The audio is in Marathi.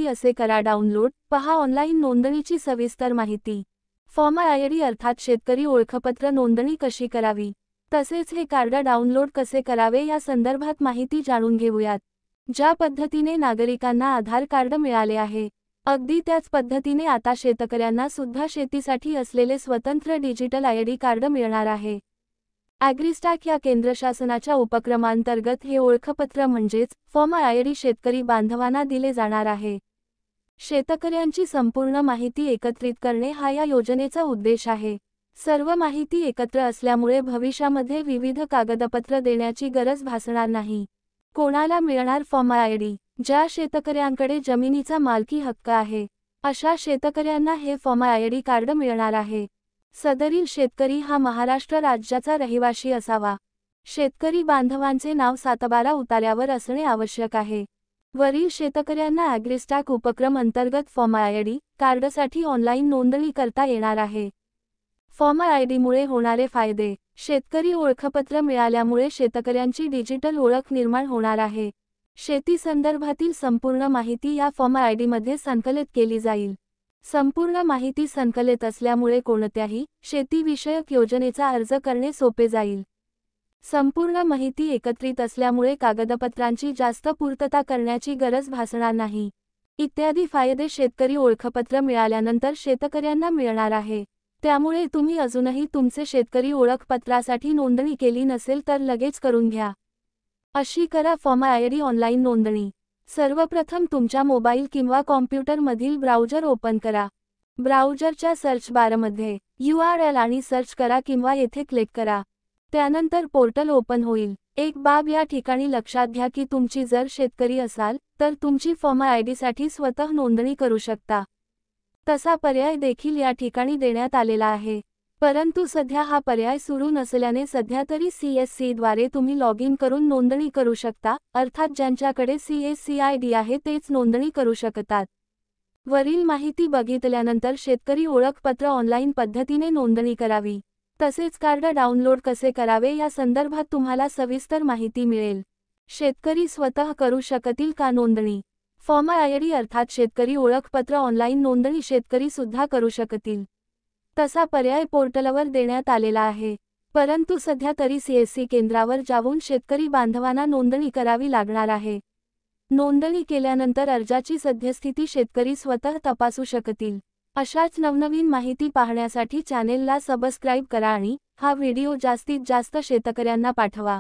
असे करा डाउनलोड, पहा ऑनलाईन नोंदणीची सविस्तर माहिती। फॉर्म आयडी अर्थात शेतकरी ओळखपत्र नोंदणी कशी करावी, तसेच हे कार्ड डाउनलोड कसे करावे या संदर्भात माहिती जाणून घेऊयात। ज्या पद्धतीने नागरिकांना आधार कार्ड मिळाले आहे, अगदी त्याच पद्धतीने आता शेतकऱ्यांना सुद्धा शेतीसाठी असलेले स्वतंत्र डिजिटल आयडी कार्ड मिळणार आहे। ॲग्रीस्टॅक या केंद्र शासनाच्या उपक्रमांतर्गत हे ओळखपत्र म्हणजेच फॉर्म आयडी शेतकरी बांधवांना दिले जाणार आहे। शेतकऱ्यांची संपूर्ण माहिती एकत्रित करणे हा या योजनेचा उद्देश आहे। सर्व माहिती एकत्र असल्यामुळे भविष्यामध्ये विविध कागदपत्र देण्याची गरज भासणार नाही। कोणाला मिळणार फॉर्म आयडी? ज्या शेतकऱ्यांकडे जमिनीचा मालकी हक्क आहे, अशा शेतकऱ्यांना हे फॉर्म आयडी कार्ड मिळणार आहे। सदरील शेतकरी हा महाराष्ट्र राज्याचा रहिवासी असावा। शेतकरी बांधवांचे नाव सातबारा उतार्यावर असणे आवश्यक आहे। वरील शेतकऱ्यांना ॲग्रीस्टॅक उपक्रम अंतर्गत फॉर्म आयडी कार्डसाठी ऑनलाईन नोंदणी करता येणार आहे। फॉर्म आयडीमुळे होणारे फायदे: शेतकरी ओळखपत्र मिळाल्यामुळे शेतकऱ्यांची डिजिटल ओळख निर्माण होणार आहे। शेती संदर्भातील संपूर्ण माहिती या फॉर्म आयडीमध्ये संकलित केली जाईल। संपूर्ण माहिती संकलित असल्यामुळे कोणत्याही शेतीविषयक योजनेचा अर्ज करणे सोपे जाईल। संपूर्ण माहिती एकत्रित असल्यामुळे कागदपत्रांची जास्त पूर्तता करण्याची गरज भासणार नाही। इत्यादी फायदे शेतकरी ओळखपत्र मिळाल्यानंतर शेतकऱ्यांना मिळणार आहे। त्यामुळे तुम्ही अजूनही तुमचे शेतकरी ओळखपत्रासाठी नोंदणी केली नसेल तर लगेच करून घ्या। अशी करा फॉर्म आयडी ऑनलाईन नोंदणी। सर्वप्रथम तुमच्या मोबाईल किंवा कॉम्प्युटरमधील ब्राउझर ओपन करा। ब्राउझरच्या सर्च बारमध्ये URL आणि सर्च करा किंवा येथे क्लिक करा। त्यानंतर पोर्टल ओपन होईल। एक बाब या ठिकाणी लक्षात घ्या की तुमची जर शेतकरी असाल तर तुमची फॉर्म आयडीसाठी स्वतः नोंदणी करू शकता। तसा पर्याय देखील या ठिकाणी देण्यात आलेला आहे, परंतु सध्या हा पर्याय सुरू नसल्याने सध्या तरी CSC द्वारे तुम्ही लॉग इन करून नोंदणी करू शकता, अर्थात ज्यांच्याकडे CSC ID आहे तेच नोंदणी करू शकतात। वरील माहिती बघितल्यानंतर शेतकरी ओळखपत्र ऑनलाईन पद्धतीने नोंदणी करावी। तसेच कार्ड डाउनलोड कसे करावे या संदर्भात तुम्हाला सविस्तर माहिती मिळेल। शेतकरी स्वतः करू शकतील का नोंदणी? फॉर्म आयडी अर्थात शेतकरी ओळखपत्र ऑनलाईन नोंदणी शेतकरी सुद्धा करू शकतील। तसा पर्याय पोर्टलवर देण्यात आलेला आहे, परंतु सध्या तरी CSC केंद्रावर जाऊन शेतकरी बांधवांना नोंदणी करावी लागणार आहे। नोंदणी केल्यानंतर अर्जाची सद्यस्थिती शेतकरी स्वतः तपासू शकतील। अशाच नवनवीन माहिती पाहण्यासाठी चॅनेलला सबस्क्राईब करा आणि हा व्हिडिओ जास्तीत जास्त शेतकऱ्यांना पाठवा।